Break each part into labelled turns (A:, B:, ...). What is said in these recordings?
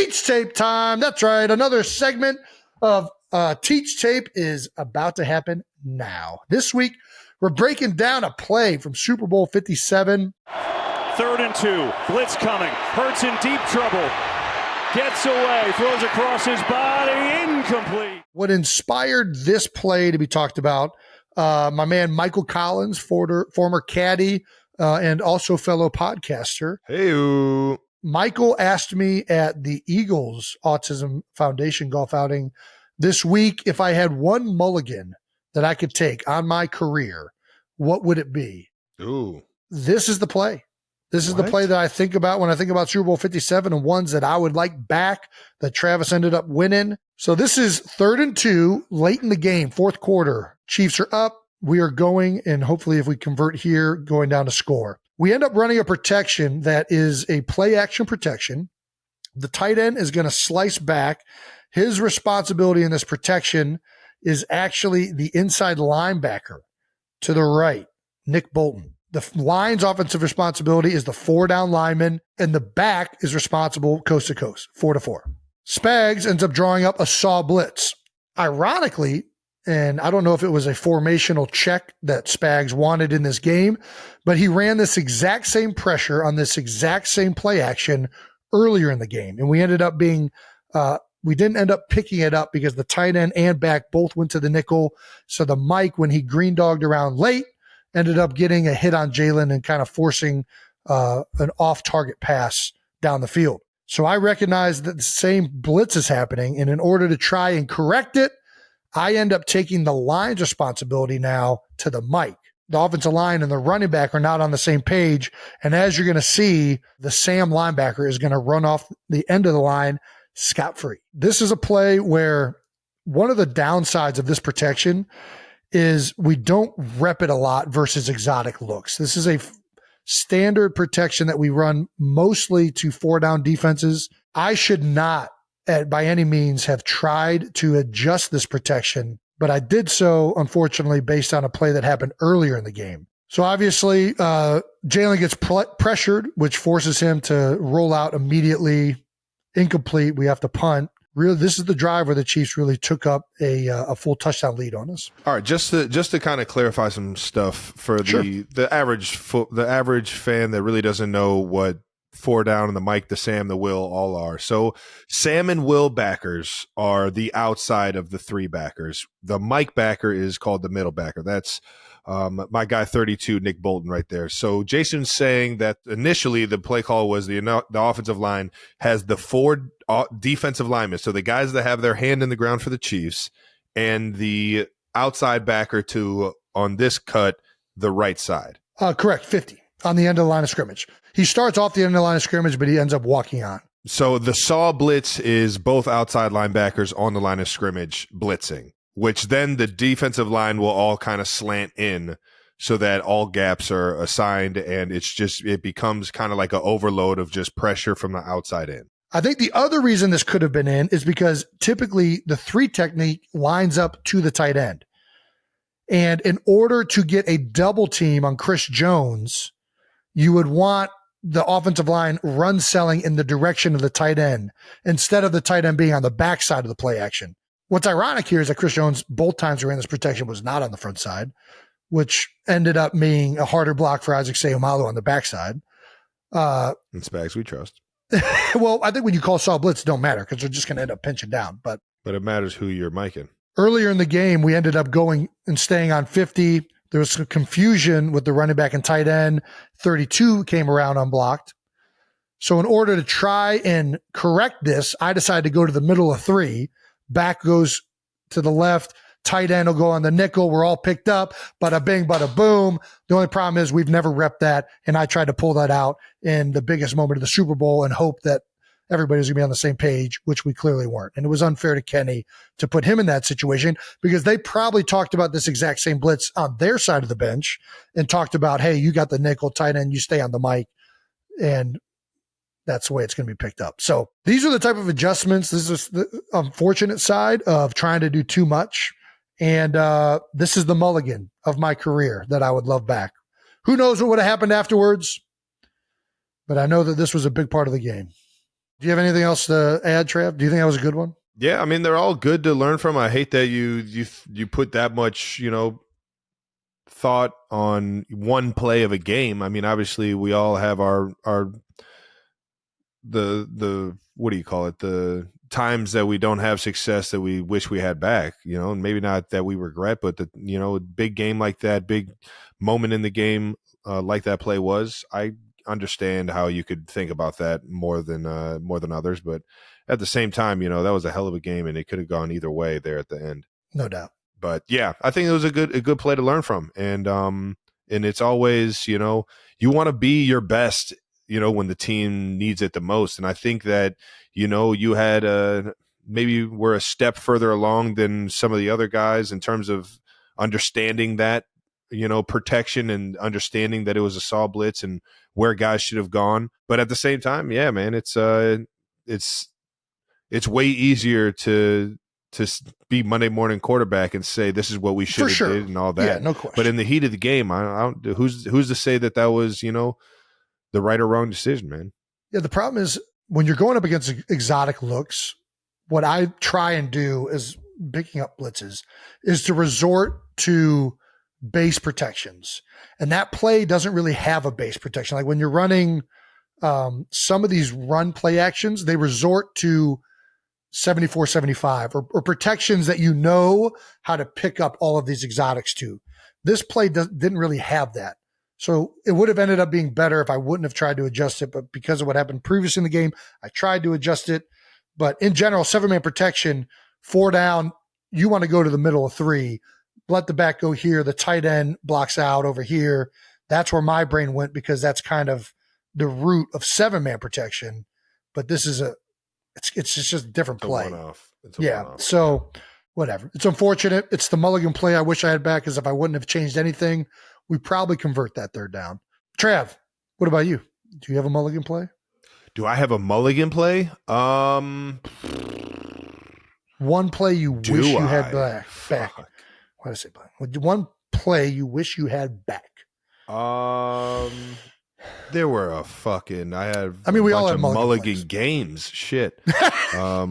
A: Teach Tape time. That's right. Another segment of Teach Tape is about to happen now. This week, we're breaking down a play from Super Bowl 57.
B: 3rd and 2. Blitz coming. Hurts in deep trouble. Gets away. Throws across his body. Incomplete.
A: What inspired this play to be talked about, my man Michael Collins, former caddy and also fellow podcaster.
C: Hey,
A: Michael asked me at the Eagles Autism Foundation golf outing this week if I had one mulligan that I could take on my career, what would it be?
C: Ooh.
A: This is the play. This is the play that I think about when I think about Super Bowl 57 and ones that I would like back that Travis ended up winning. So this is 3rd and 2, late in the game, fourth quarter. Chiefs are up. We are going, and hopefully if we convert here, going down to score. We end up running a protection that is a play action protection. The tight end is going to slice back. His responsibility in this protection is actually the inside linebacker to the right, Nick Bolton. The line's offensive responsibility is the 4-down lineman, and the back is responsible coast to coast, 4-4. Spags ends up drawing up a saw blitz. Ironically, and I don't know if it was a formational check that Spags wanted in this game, but he ran this exact same pressure on this exact same play action earlier in the game. And we ended up being, we didn't end up picking it up because the tight end and back both went to the nickel. So the Mike, when he green dogged around late, ended up getting a hit on Jalen and kind of forcing an off-target pass down the field. So I recognize that the same blitz is happening, and in order to try and correct it, I end up taking the line's responsibility now to the Mike. The offensive line and the running back are not on the same page, and as you're going to see, the Sam linebacker is going to run off the end of the line scot-free. This is a play where one of the downsides of this protection is we don't rep it a lot versus exotic looks. This is a standard protection that we run mostly to 4-down defenses. I should not, by any means, have tried to adjust this protection, but I did so, unfortunately, based on a play that happened earlier in the game. So obviously, Jalen gets pressured, which forces him to roll out immediately. Incomplete. We have to punt. Really, this is the drive where the Chiefs really took up a full touchdown lead on us.
C: All right, just to kind of clarify some stuff for the average fan that really doesn't know what 4-down and the Mike, the Sam, the Will all are. So Sam and Will backers are the outside of the 3 backers. The Mike backer is called the middle backer. That's my guy 32, Nick Bolton, right there. So Jason's saying that initially the play call was the offensive line has the 4 defensive linemen, so the guys that have their hand in the ground for the Chiefs, and the outside backer on this cut, the right side.
A: Correct, 50 on the end of the line of scrimmage. He starts off the end of the line of scrimmage, but he ends up walking on.
C: So the saw blitz is both outside linebackers on the line of scrimmage blitzing, which then the defensive line will all kind of slant in so that all gaps are assigned, and it becomes kind of like an overload of just pressure from the outside in.
A: I think the other reason this could have been in is because typically the 3 technique lines up to the tight end. And in order to get a double team on Chris Jones, you would want the offensive line run selling in the direction of the tight end instead of the tight end being on the backside of the play action. What's ironic here is that Chris Jones, both times around this protection, was not on the front side, which ended up being a harder block for Isaac Seumalo on the backside.
C: And Spags we trust.
A: Well, I think when you call saw blitz, it don't matter because they're just going to end up pinching down. But
C: it matters who you're miking.
A: Earlier in the game, we ended up going and staying on 50. There was some confusion with the running back and tight end. 32 came around unblocked. So in order to try and correct this, I decided to go to the middle of 3. Back goes to the left. Tight end will go on the nickel. We're all picked up. Bada bing, bada boom. The only problem is we've never repped that, and I tried to pull that out in the biggest moment of the Super Bowl and hope that everybody's going to be on the same page, which we clearly weren't. And it was unfair to Kenny to put him in that situation because they probably talked about this exact same blitz on their side of the bench and talked about, hey, you got the nickel, tight end, you stay on the mic, and that's the way it's going to be picked up. So these are the type of adjustments. This is the unfortunate side of trying to do too much. And this is the mulligan of my career that I would love back. Who knows what would have happened afterwards, but I know that this was a big part of the game. Do you have anything else to add, Trav? Do you think that was a good one?
C: Yeah, I mean, they're all good to learn from. I hate that you put that much, thought on one play of a game. I mean, obviously we all have our the what do you call it? The times that we don't have success that we wish we had back, and maybe not that we regret, but a big game like that, big moment in the game like that play was. I understand how you could think about that more than others, but at the same time, that was a hell of a game and it could have gone either way there at the end.
A: No doubt.
C: But yeah, I think it was a good play to learn from. And it's always, you want to be your best, when the team needs it the most. And I think that, you had maybe we're a step further along than some of the other guys in terms of understanding that, protection and understanding that it was a saw blitz and where guys should have gone. But at the same time, yeah, man, it's way easier to be Monday morning quarterback and say this is what we should have did and all that.
A: Yeah, no question.
C: But in the heat of the game, I don't. Who's to say that was the right or wrong decision, man?
A: Yeah, the problem is when you're going up against exotic looks, what I try and do is picking up blitzes is to resort to base protections, and that play doesn't really have a base protection. Like when you're running some of these run play actions, they resort to 74-75 or protections that how to pick up all of these exotics to. This play didn't really have that. So it would have ended up being better if I wouldn't have tried to adjust it. But because of what happened previous in the game, I tried to adjust it. But in general, 7-man protection, 4 down, you want to go to the middle of 3, let the back go here. The tight end blocks out over here. That's where my brain went because that's kind of the root of 7-man protection. But this is it's just a different play.
C: It's a one-off.
A: So whatever. It's unfortunate. It's the mulligan play I wish I had back, because if I wouldn't have changed anything, we probably convert that 3rd down. Trav, what about you? Do you have a mulligan play?
C: Do I have a mulligan play?
A: One play you wish you had back. Why did I say back? One play you wish you had back.
C: There were a fucking.
A: We all have
C: mulligan games. Shit. I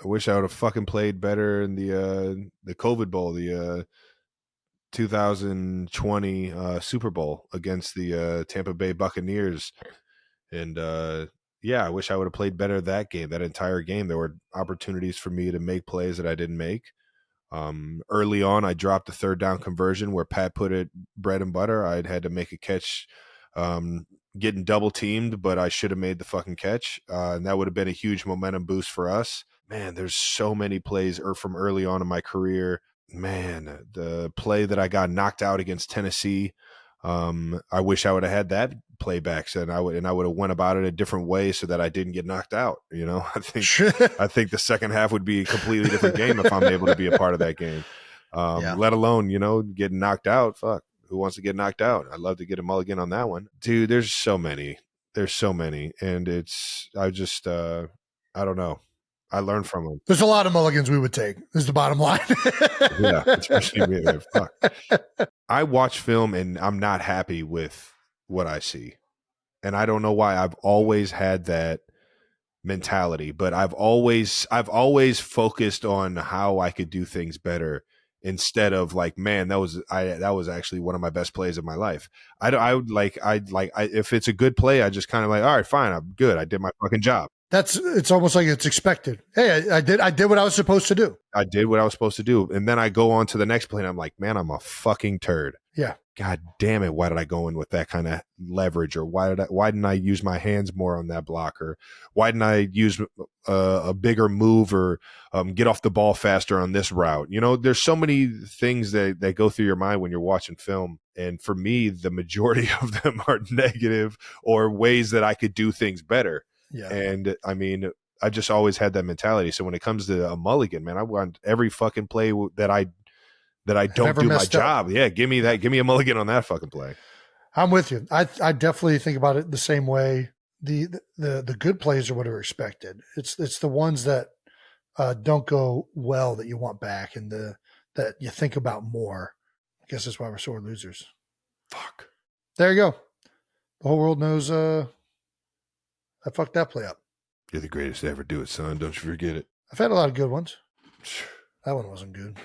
C: wish I would have fucking played better in the COVID Bowl, the 2020 Super Bowl against the Tampa Bay Buccaneers, and I wish I would have played better that game. That entire game, there were opportunities for me to make plays that I didn't make. Early on, I dropped a 3rd down conversion where Pat put it bread and butter. I'd had to make a catch. Getting double teamed, but I should have made the fucking catch. And that would have been a huge momentum boost for us. Man, there's so many plays from early on in my career. Man, the play that I got knocked out against Tennessee. I wish I would have had that play back, and I would have went about it a different way so that I didn't get knocked out. I think the second half would be a completely different game if I'm able to be a part of that game. Let alone, getting knocked out. Fuck. Who wants to get knocked out? I'd love to get a mulligan on that one. Dude, there's so many. And I don't know. I learned from them.
A: There's a lot of mulligans we would take, is the bottom line.
C: Yeah, especially me. Fuck. I watch film and I'm not happy with what I see. And I don't know why. I've always had that mentality, but I've always focused on how I could do things better instead of like, man, that was actually one of my best plays of my life. If it's a good play, I just kind of like, all right, fine, I'm good. I did my fucking job.
A: It's almost like it's expected. Hey, I did what I was supposed to do.
C: I did what I was supposed to do. And then I go on to the next play and I'm like, man, I'm a fucking turd.
A: Yeah.
C: God damn it. Why did I go in with that kind of leverage? Or why didn't I use my hands more on that block? Or why didn't I use a bigger move or get off the ball faster on this route? There's so many things that go through your mind when you're watching film. And for me, the majority of them are negative or ways that I could do things better.
A: Yeah.
C: And I mean, I just always had that mentality. So when it comes to a mulligan, man, I want every fucking play that I don't do my job. Yeah, give me that. Give me a mulligan on that fucking play.
A: I'm with you. I definitely think about it the same way. The good plays are what are expected. It's the ones that don't go well that you want back and that you think about more. I guess that's why we're sore losers.
C: Fuck.
A: There you go. The whole world knows I fucked that play up.
C: You're the greatest to ever do it, son. Don't you forget it.
A: I've had a lot of good ones. That one wasn't good.